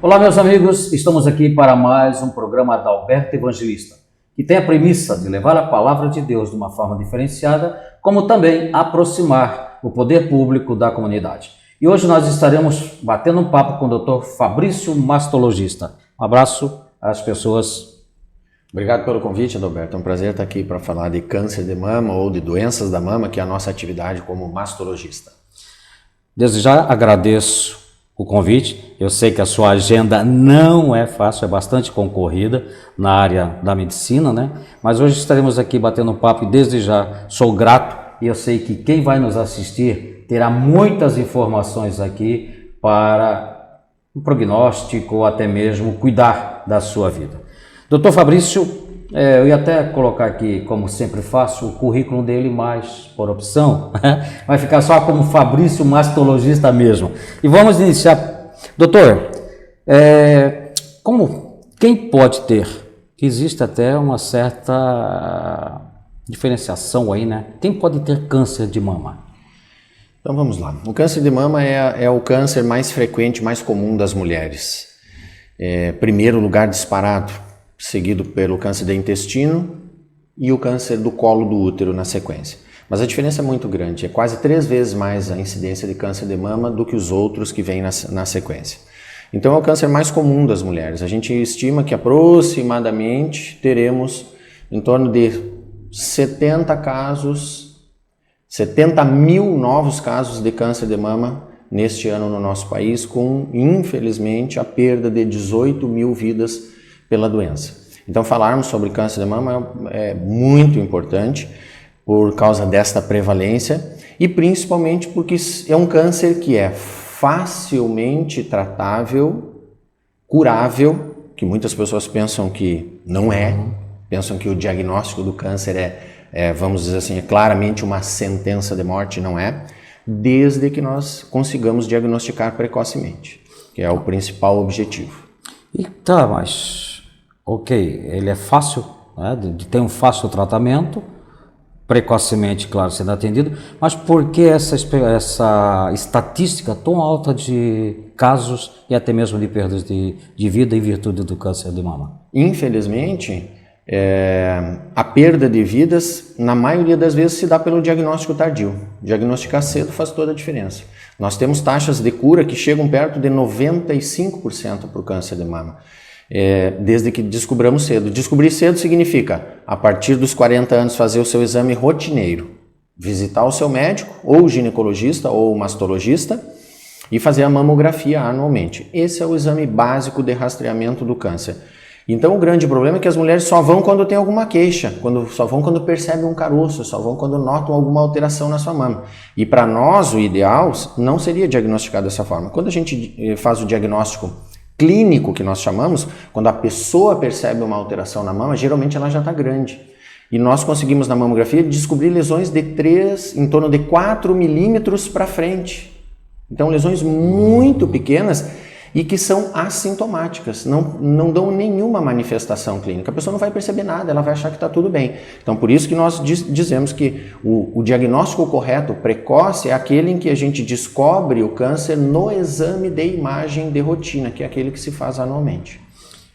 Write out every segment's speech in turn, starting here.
Olá, meus amigos, estamos aqui para mais um programa da Alberto Evangelista, que tem a premissa de levar a palavra de Deus de uma forma diferenciada, como também aproximar o poder público da comunidade. E hoje nós estaremos batendo um papo com o Dr. Fabrício, mastologista. Um abraço às pessoas. Obrigado pelo convite, Adalberto. É um prazer estar aqui para falar de câncer de mama ou de doenças da mama, que é a nossa atividade como mastologista. Desde já agradeço o convite. Eu sei que a sua agenda não é fácil, é bastante concorrida na área da medicina, né? Mas hoje estaremos aqui batendo um papo e desde já sou grato e eu sei que quem vai nos assistir terá muitas informações aqui para um prognóstico ou até mesmo cuidar da sua vida. Dr. Fabrício, eu ia até colocar aqui, como sempre faço, o currículo dele, mas por opção, vai ficar só como Fabrício mastologista mesmo. E vamos iniciar. Doutor, quem pode ter? Existe até uma certa diferenciação aí, né? Quem pode ter câncer de mama? Então vamos lá. O câncer de mama é o câncer mais frequente, mais comum das mulheres. Primeiro lugar disparado, seguido pelo câncer de intestino e o câncer do colo do útero na sequência. Mas a diferença é muito grande, é quase 3 vezes mais a incidência de câncer de mama do que os outros que vêm na sequência. Então é o câncer mais comum das mulheres. A gente estima que aproximadamente teremos em torno de 70 mil novos casos de câncer de mama neste ano no nosso país, com, infelizmente, a perda de 18 mil vidas pela doença. Então falarmos sobre câncer de mama é muito importante por causa desta prevalência e principalmente porque é um câncer que é facilmente tratável, curável, que muitas pessoas pensam que não é, pensam que o diagnóstico do câncer vamos dizer assim, é claramente uma sentença de morte, não é, desde que nós consigamos diagnosticar precocemente, que é o principal objetivo. E tá, mas ok, ele é fácil, né, de ter um fácil tratamento, precocemente, claro, sendo atendido, mas por que essa estatística tão alta de casos e até mesmo de perdas de vida em virtude do câncer de mama? Infelizmente, a perda de vidas, na maioria das vezes, se dá pelo diagnóstico tardio. Diagnosticar cedo faz toda a diferença. Nós temos taxas de cura que chegam perto de 95% para o câncer de mama. Desde que descobramos cedo. Descobrir cedo significa, a partir dos 40 anos, fazer o seu exame rotineiro, visitar o seu médico, ou ginecologista, ou mastologista, e fazer a mamografia anualmente. Esse é o exame básico de rastreamento do câncer. Então o grande problema é que as mulheres só vão quando tem alguma queixa, só vão quando percebem um caroço, só vão quando notam alguma alteração na sua mama. E para nós, o ideal não seria diagnosticar dessa forma. Quando a gente faz o diagnóstico clínico, que nós chamamos, quando a pessoa percebe uma alteração na mama, geralmente ela já está grande. E nós conseguimos na mamografia descobrir lesões em torno de 4 milímetros para frente. Então lesões muito pequenas e que são assintomáticas, não dão nenhuma manifestação clínica. A pessoa não vai perceber nada, ela vai achar que está tudo bem. Então por isso que nós dizemos que o diagnóstico correto, precoce, é aquele em que a gente descobre o câncer no exame de imagem de rotina, que é aquele que se faz anualmente.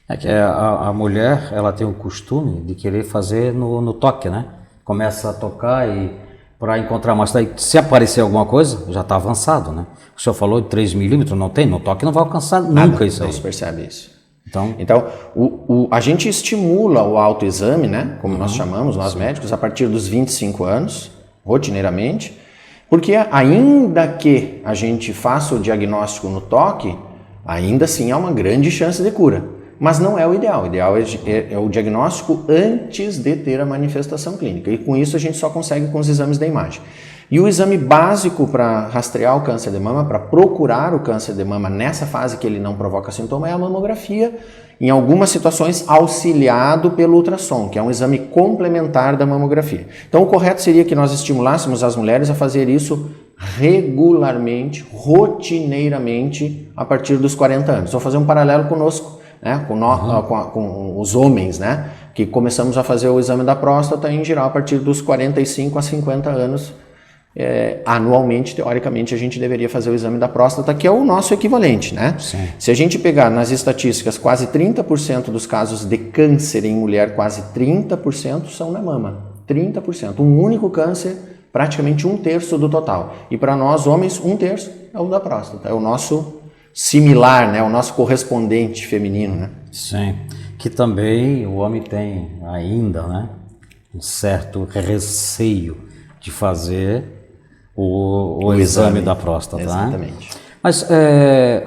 A mulher, ela tem o costume de querer fazer no toque, né? Começa a tocar e para encontrar mais, se aparecer alguma coisa, já está avançado, né? O senhor falou de 3 milímetros, não tem, no toque não vai alcançar nunca isso aí. Não se percebe isso. Então a gente estimula o autoexame, né? Como nós chamamos, nós médicos, a partir dos 25 anos, rotineiramente, porque ainda que a gente faça o diagnóstico no toque, ainda assim há uma grande chance de cura. Mas não é o ideal. O ideal é o diagnóstico antes de ter a manifestação clínica. E com isso a gente só consegue com os exames da imagem. E o exame básico para rastrear o câncer de mama, para procurar o câncer de mama nessa fase que ele não provoca sintoma, é a mamografia, em algumas situações auxiliado pelo ultrassom, que é um exame complementar da mamografia. Então o correto seria que nós estimulássemos as mulheres a fazer isso regularmente, rotineiramente, a partir dos 40 anos. Vou fazer um paralelo conosco, né, com os homens, né, que começamos a fazer o exame da próstata em geral a partir dos 45 a 50 anos anualmente, teoricamente, a gente deveria fazer o exame da próstata, que é o nosso equivalente, né? Sim. Se a gente pegar nas estatísticas, quase 30% dos casos de câncer em mulher, quase 30% são na mama. 30%. Um único câncer, praticamente 1/3 do total. E para nós, homens, 1/3 é o da próstata. É o nosso similar, né? O nosso correspondente feminino, né? Sim. Que também o homem tem ainda, né? Um certo receio de fazer o exame da próstata. Exatamente. Né? Mas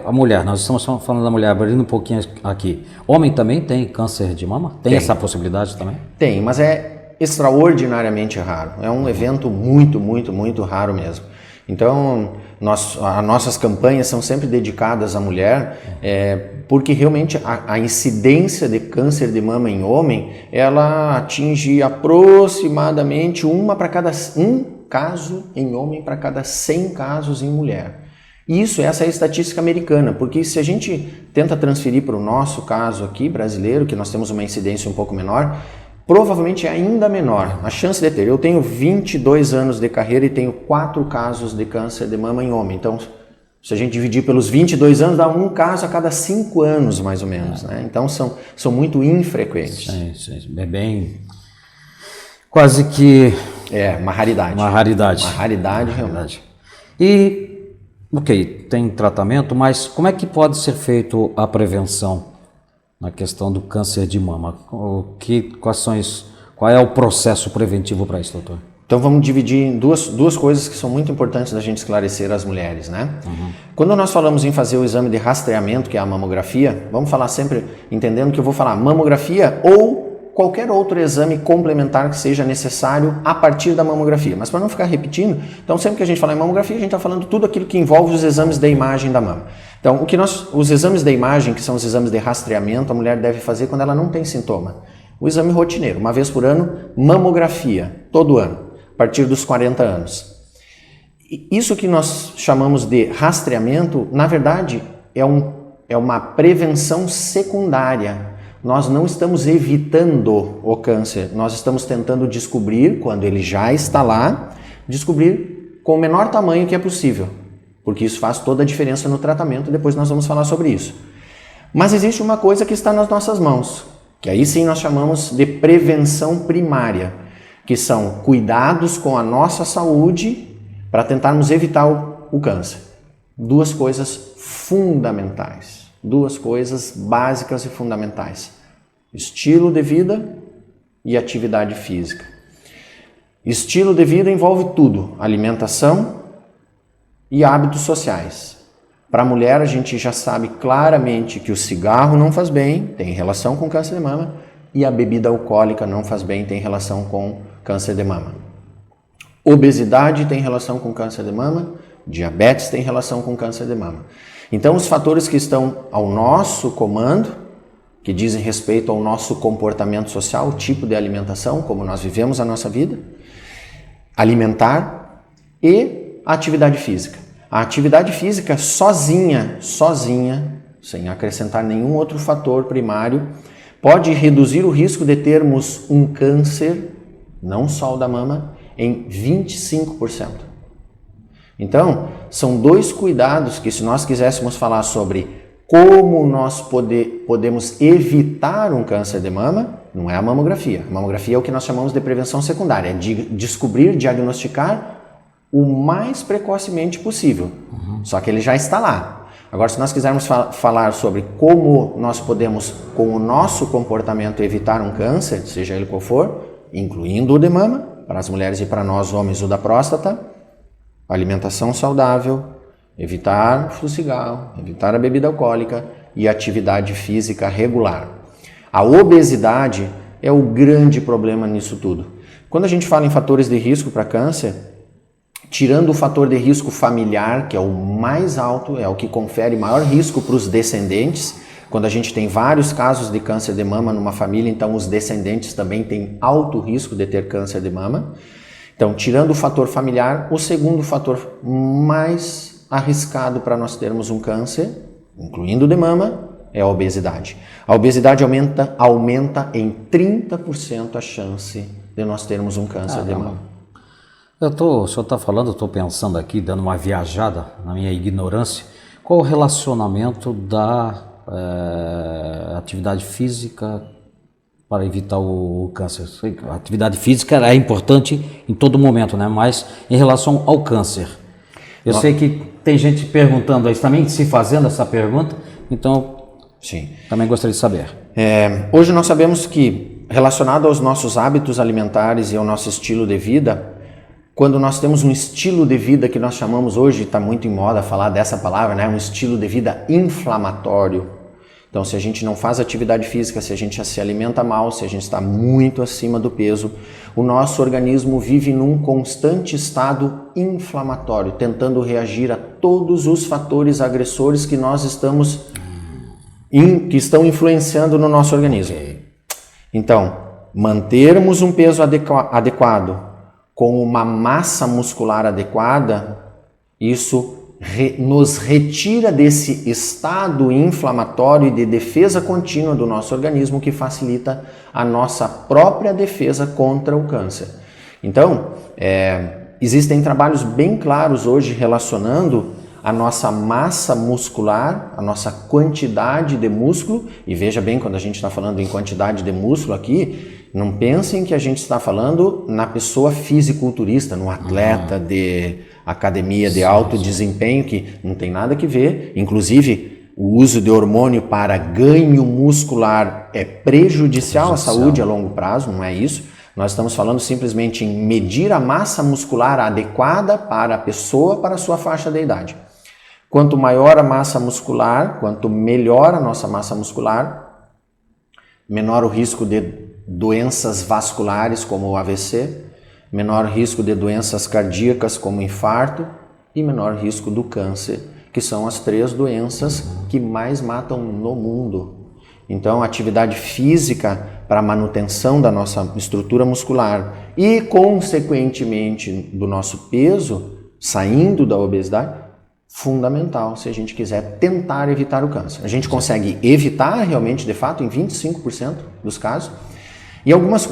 a mulher, nós estamos falando da mulher, abrindo um pouquinho aqui. Homem também tem câncer de mama? Tem essa possibilidade também? Tem, mas é extraordinariamente raro. É um evento muito, muito, muito raro mesmo. Então, as nossas campanhas são sempre dedicadas à mulher, porque realmente a incidência de câncer de mama em homem, ela atinge aproximadamente um caso em homem para cada 100 casos em mulher. Essa é a estatística americana, porque se a gente tenta transferir para o nosso caso aqui, brasileiro, que nós temos uma incidência um pouco menor, provavelmente é ainda menor a chance de ter. Eu tenho 22 anos de carreira e tenho 4 casos de câncer de mama em homem. Então, se a gente dividir pelos 22 anos, dá um caso a cada 5 anos, mais ou menos. Né? Então, são muito infrequentes. Sim. É bem... Quase que... uma raridade. Uma raridade. Uma raridade, realmente. E, ok, tem tratamento, mas como é que pode ser feito a prevenção na questão do câncer de mama? Qual é o processo preventivo para isso, doutor? Então vamos dividir em duas coisas que são muito importantes da gente esclarecer às mulheres, né? Quando nós falamos em fazer o exame de rastreamento, que é a mamografia, vamos falar sempre entendendo que eu vou falar mamografia ou qualquer outro exame complementar que seja necessário a partir da mamografia. Mas para não ficar repetindo, então sempre que a gente fala em mamografia, a gente está falando tudo aquilo que envolve os exames de imagem da mama. Então, os exames de imagem, que são os exames de rastreamento, a mulher deve fazer quando ela não tem sintoma. O exame rotineiro, uma vez por ano, mamografia, todo ano, a partir dos 40 anos. Isso que nós chamamos de rastreamento, na verdade, é uma prevenção secundária. Nós não estamos evitando o câncer, nós estamos tentando descobrir, quando ele já está lá, descobrir com o menor tamanho que é possível, porque isso faz toda a diferença no tratamento, depois nós vamos falar sobre isso. Mas existe uma coisa que está nas nossas mãos, que aí sim nós chamamos de prevenção primária, que são cuidados com a nossa saúde para tentarmos evitar o câncer. 2 coisas fundamentais. 2 coisas básicas e fundamentais: estilo de vida e atividade física. Estilo de vida envolve tudo: alimentação e hábitos sociais. Para a mulher, a gente já sabe claramente que o cigarro não faz bem, tem relação com câncer de mama, e a bebida alcoólica não faz bem, tem relação com câncer de mama. Obesidade tem relação com câncer de mama, diabetes tem relação com câncer de mama. Então, os fatores que estão ao nosso comando, que dizem respeito ao nosso comportamento social, o tipo de alimentação, como nós vivemos a nossa vida, alimentar e a atividade física. A atividade física sozinha, sem acrescentar nenhum outro fator primário, pode reduzir o risco de termos um câncer, não só o da mama, em 25%. Então, são 2 cuidados que, se nós quiséssemos falar sobre como nós podemos evitar um câncer de mama, não é a mamografia. A mamografia é o que nós chamamos de prevenção secundária, é descobrir, diagnosticar o mais precocemente possível. Só que ele já está lá. Agora, se nós quisermos falar sobre como nós podemos, com o nosso comportamento, evitar um câncer, seja ele qual for, incluindo o de mama, para as mulheres e para nós homens o da próstata, alimentação saudável, evitar o cigarro, evitar a bebida alcoólica e atividade física regular. A obesidade é o grande problema nisso tudo. Quando a gente fala em fatores de risco para câncer, tirando o fator de risco familiar, que é o mais alto, é o que confere maior risco para os descendentes, quando a gente tem vários casos de câncer de mama numa família, então os descendentes também têm alto risco de ter câncer de mama. Então, tirando o fator familiar, o segundo fator mais arriscado para nós termos um câncer, incluindo o de mama, é a obesidade. A obesidade aumenta em 30% a chance de nós termos um câncer de mama. O senhor está falando, eu estou pensando aqui, dando uma viajada na minha ignorância, qual o relacionamento da atividade física para evitar o câncer? A atividade física é importante em todo momento, né? Mas em relação ao câncer, eu sei que tem gente perguntando aí, também se fazendo essa pergunta, então sim, também gostaria de saber. Hoje nós sabemos que, relacionado aos nossos hábitos alimentares e ao nosso estilo de vida, quando nós temos um estilo de vida que nós chamamos hoje, está muito em moda falar dessa palavra, né? Um estilo de vida inflamatório. Então, se a gente não faz atividade física, se a gente se alimenta mal, se a gente está muito acima do peso, o nosso organismo vive num constante estado inflamatório, tentando reagir a todos os fatores agressores que nós que estão influenciando no nosso organismo. Então, mantermos um peso adequado, com uma massa muscular adequada, isso nos retira desse estado inflamatório e de defesa contínua do nosso organismo, que facilita a nossa própria defesa contra o câncer. Então, existem trabalhos bem claros hoje relacionando a nossa massa muscular, a nossa quantidade de músculo, e veja bem, quando a gente está falando em quantidade de músculo aqui, não pensem que a gente está falando na pessoa fisiculturista, no atleta de academia de alto desempenho, que não tem nada que ver. Inclusive, o uso de hormônio para ganho muscular é prejudicial à saúde a longo prazo, não é isso? Nós estamos falando simplesmente em medir a massa muscular adequada para a pessoa, para a sua faixa de idade. Quanto maior a massa muscular, quanto melhor a nossa massa muscular, menor o risco de doenças vasculares como o AVC, menor risco de doenças cardíacas como o infarto e menor risco do câncer, que são as 3 doenças que mais matam no mundo. Então, a atividade física para a manutenção da nossa estrutura muscular e, consequentemente, do nosso peso, saindo da obesidade, fundamental se a gente quiser tentar evitar o câncer. A gente consegue evitar realmente, de fato, em 25% dos casos. E algumas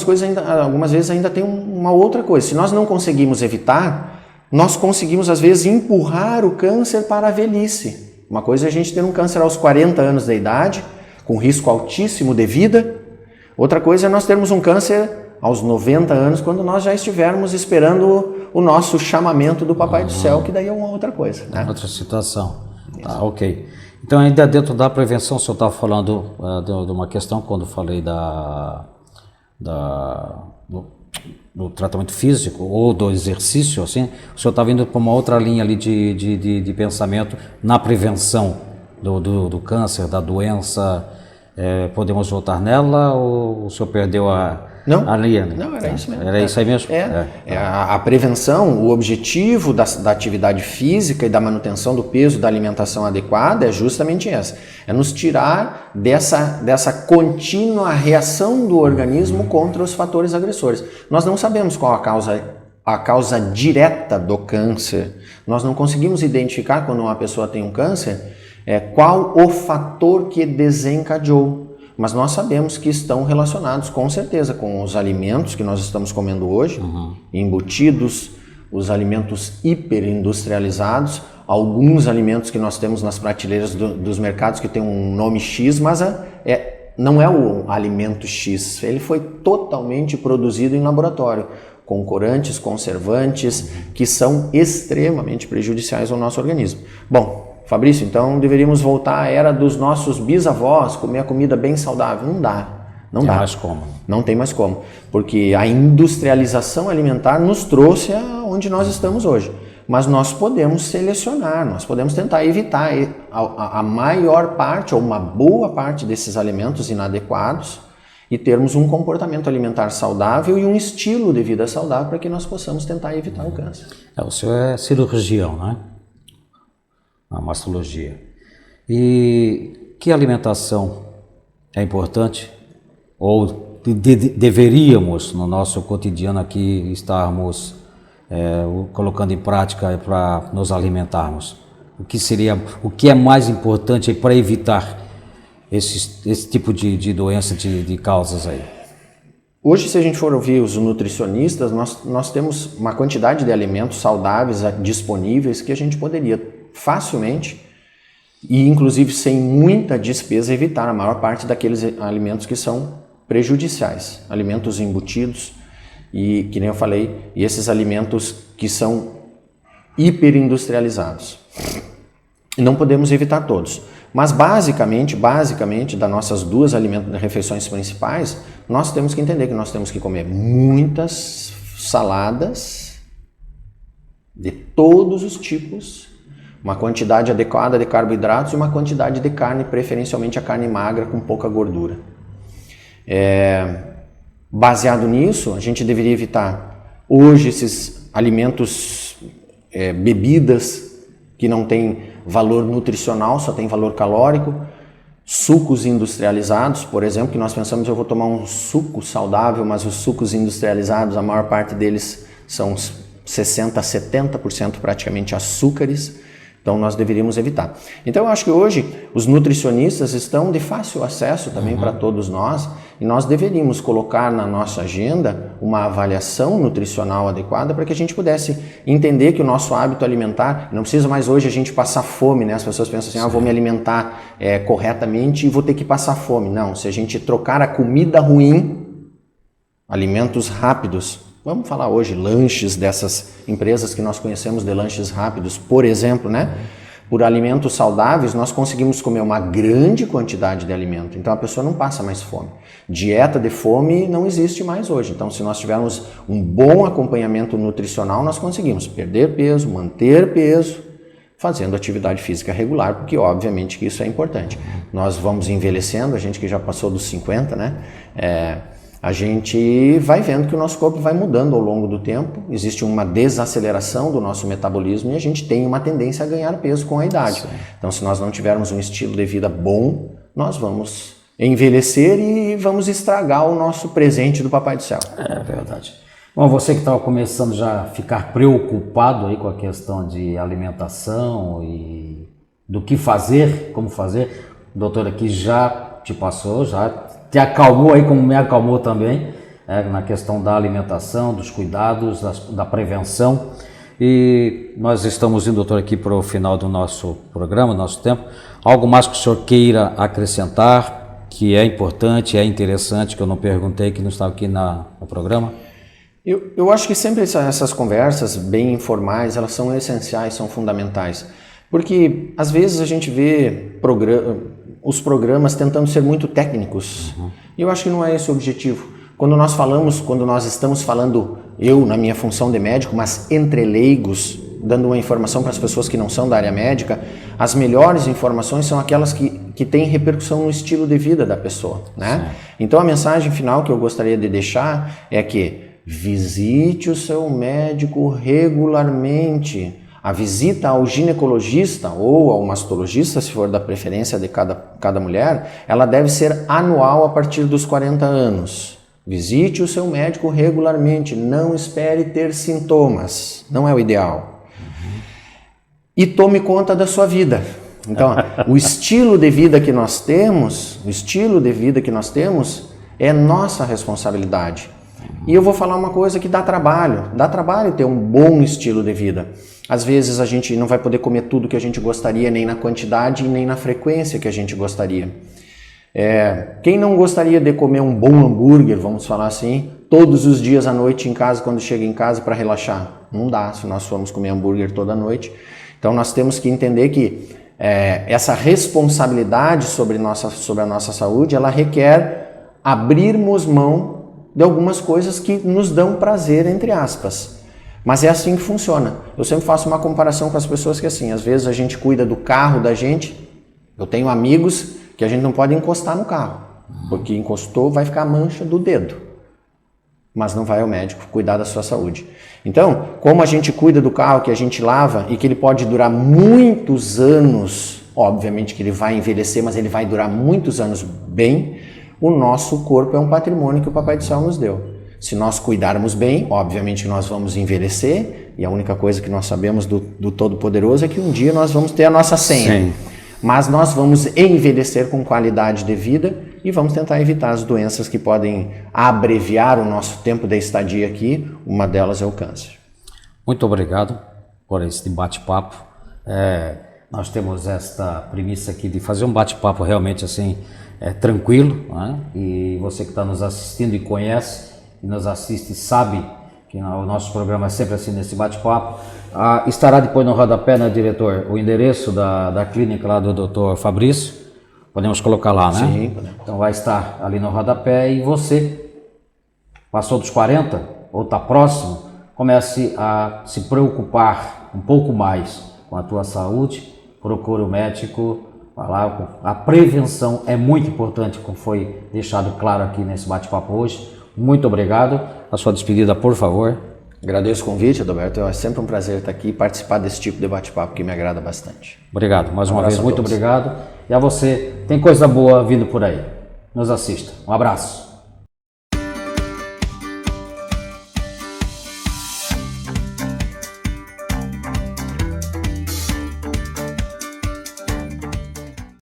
coisas algumas vezes ainda tem uma outra coisa. Se nós não conseguimos evitar, nós conseguimos às vezes empurrar o câncer para a velhice. Uma coisa é a gente ter um câncer aos 40 anos de idade, com risco altíssimo de vida. Outra coisa é nós termos um câncer aos 90 anos, quando nós já estivermos esperando o nosso chamamento do Papai do Céu, que daí é uma outra coisa, né? Outra situação. Tá, ok. Então, ainda dentro da prevenção, o senhor estava falando de uma questão, quando falei do tratamento físico ou do exercício, assim, o senhor estava indo para uma outra linha ali de pensamento na prevenção do câncer, da doença. Podemos voltar nela ou o senhor perdeu a linha? Não, era isso mesmo. Era isso aí mesmo? A prevenção, o objetivo da atividade física e da manutenção do peso, da alimentação adequada é justamente essa. É nos tirar dessa contínua reação do organismo contra os fatores agressores. Nós não sabemos qual a causa direta do câncer. Nós não conseguimos identificar quando uma pessoa tem um câncer qual o fator que desencadeou. Mas nós sabemos que estão relacionados com certeza com os alimentos que nós estamos comendo hoje, embutidos, os alimentos hiperindustrializados, alguns alimentos que nós temos nas prateleiras dos mercados que tem um nome X, mas não é o alimento X, ele foi totalmente produzido em laboratório, com corantes, conservantes, que são extremamente prejudiciais ao nosso organismo. Bom, Fabrício, então deveríamos voltar à era dos nossos bisavós, comer a comida bem saudável. Não dá. Não dá. Mais como. Não tem mais como. Porque a industrialização alimentar nos trouxe aonde nós estamos hoje. Mas nós podemos selecionar, nós podemos tentar evitar a maior parte ou uma boa parte desses alimentos inadequados e termos um comportamento alimentar saudável e um estilo de vida saudável para que nós possamos tentar evitar o câncer. O senhor é cirurgião, né? Na mastologia. E que alimentação é importante ou deveríamos no nosso cotidiano aqui estarmos colocando em prática para nos alimentarmos? O que é mais importante para evitar esse tipo de doença, de causas aí? Hoje, se a gente for ouvir os nutricionistas, nós temos uma quantidade de alimentos saudáveis disponíveis que a gente poderia facilmente e inclusive sem muita despesa evitar a maior parte daqueles alimentos que são prejudiciais, alimentos embutidos e, que nem eu falei, e esses alimentos que são hiperindustrializados. Não podemos evitar todos, mas basicamente das nossas duas refeições principais, nós temos que entender que nós temos que comer muitas saladas de todos os tipos, uma quantidade adequada de carboidratos e uma quantidade de carne, preferencialmente a carne magra com pouca gordura. Baseado nisso, a gente deveria evitar hoje esses alimentos, bebidas que não têm valor nutricional, só tem valor calórico, sucos industrializados, por exemplo, que nós pensamos, eu vou tomar um suco saudável, mas os sucos industrializados, a maior parte deles são 60% a 70% praticamente açúcares. Então nós deveríamos evitar. Então eu acho que hoje os nutricionistas estão de fácil acesso também para todos nós e nós deveríamos colocar na nossa agenda uma avaliação nutricional adequada para que a gente pudesse entender que o nosso hábito alimentar, não precisa mais hoje a gente passar fome, né? As pessoas pensam assim, vou me alimentar corretamente e vou ter que passar fome. Não, se a gente trocar a comida ruim, alimentos rápidos, vamos falar hoje lanches dessas empresas que nós conhecemos de lanches rápidos, por exemplo, né? Por alimentos saudáveis, nós conseguimos comer uma grande quantidade de alimento. Então a pessoa não passa mais fome. Dieta de fome não existe mais hoje. Então se nós tivermos um bom acompanhamento nutricional, nós conseguimos perder peso, manter peso, fazendo atividade física regular, porque obviamente que isso é importante. Nós vamos envelhecendo, a gente que já passou dos 50, né? A gente vai vendo que o nosso corpo vai mudando ao longo do tempo, existe uma desaceleração do nosso metabolismo e a gente tem uma tendência a ganhar peso com a idade. Sim. Então, se nós não tivermos um estilo de vida bom, nós vamos envelhecer e vamos estragar o nosso presente do Papai do Céu. É verdade. Bom, você que estava começando já a ficar preocupado aí com a questão de alimentação e do que fazer, como fazer, o doutor aqui já te passou, já te acalmou aí, como me acalmou também, na questão da alimentação, dos cuidados, da prevenção. E nós estamos indo, doutor, aqui para o final do nosso programa, nosso tempo. Algo mais que o senhor queira acrescentar, que é importante, é interessante, que eu não perguntei, que não estava aqui no programa? Eu acho que sempre essas conversas bem informais, elas são essenciais, são fundamentais. Porque às vezes a gente vê os programas tentando ser muito técnicos. E eu acho que não é esse o objetivo. Quando nós estamos falando, eu na minha função de médico, mas entre leigos, dando uma informação para as pessoas que não são da área médica, as melhores informações são aquelas que têm repercussão no estilo de vida da pessoa, né? Então a mensagem final que eu gostaria de deixar é que visite o seu médico regularmente. A visita ao ginecologista ou ao mastologista, se for da preferência de cada mulher, ela deve ser anual a partir dos 40 anos. Visite o seu médico regularmente, não espere ter sintomas, não é o ideal. E tome conta da sua vida. Então, o estilo de vida que nós temos, é nossa responsabilidade. E eu vou falar uma coisa que dá trabalho ter um bom estilo de vida. Às vezes a gente não vai poder comer tudo que a gente gostaria, nem na quantidade e nem na frequência que a gente gostaria. Quem não gostaria de comer um bom hambúrguer, vamos falar assim, todos os dias à noite em casa, quando chega em casa para relaxar? Não dá, se nós formos comer hambúrguer toda noite. Então nós temos que entender que essa responsabilidade sobre a nossa saúde, ela requer abrirmos mão de algumas coisas que nos dão prazer, entre aspas. Mas é assim que funciona. Eu sempre faço uma comparação com as pessoas que assim, às vezes a gente cuida do carro da gente. Eu tenho amigos que a gente não pode encostar no carro, porque encostou vai ficar a mancha do dedo. Mas não vai ao médico cuidar da sua saúde. Então, como a gente cuida do carro que a gente lava e que ele pode durar muitos anos, obviamente que ele vai envelhecer, mas ele vai durar muitos anos bem, o nosso corpo é um patrimônio que o Papai do Céu nos deu. Se nós cuidarmos bem, obviamente que nós vamos envelhecer, e a única coisa que nós sabemos do Todo-Poderoso é que um dia nós vamos ter a nossa senha. Sim. mas nós vamos envelhecer com qualidade de vida e vamos tentar evitar as doenças que podem abreviar o nosso tempo de estadia aqui. Uma delas é o câncer. Muito obrigado por esse bate-papo. Nós temos esta premissa aqui de fazer um bate-papo realmente assim, tranquilo, né? E você que está nos assistindo e conhece, e nos assiste, sabe que o nosso programa é sempre assim, nesse bate-papo. Estará depois no rodapé, né, diretor, o endereço da clínica lá do Dr. Fabrício. Podemos colocar lá, né? Sim, podemos. Então vai estar ali no rodapé. E você, passou dos 40 ou está próximo, comece a se preocupar um pouco mais com a tua saúde. Procure o médico. Vai lá. A prevenção é muito importante, como foi deixado claro aqui nesse bate-papo hoje. Muito obrigado. A sua despedida, por favor. Agradeço o convite, Adalberto. É sempre um prazer estar aqui e participar desse tipo de bate-papo que me agrada bastante. Obrigado. Mais uma vez, a muito todos. obrigado. E a você, tem coisa boa vindo por aí. Nos assista. Um abraço.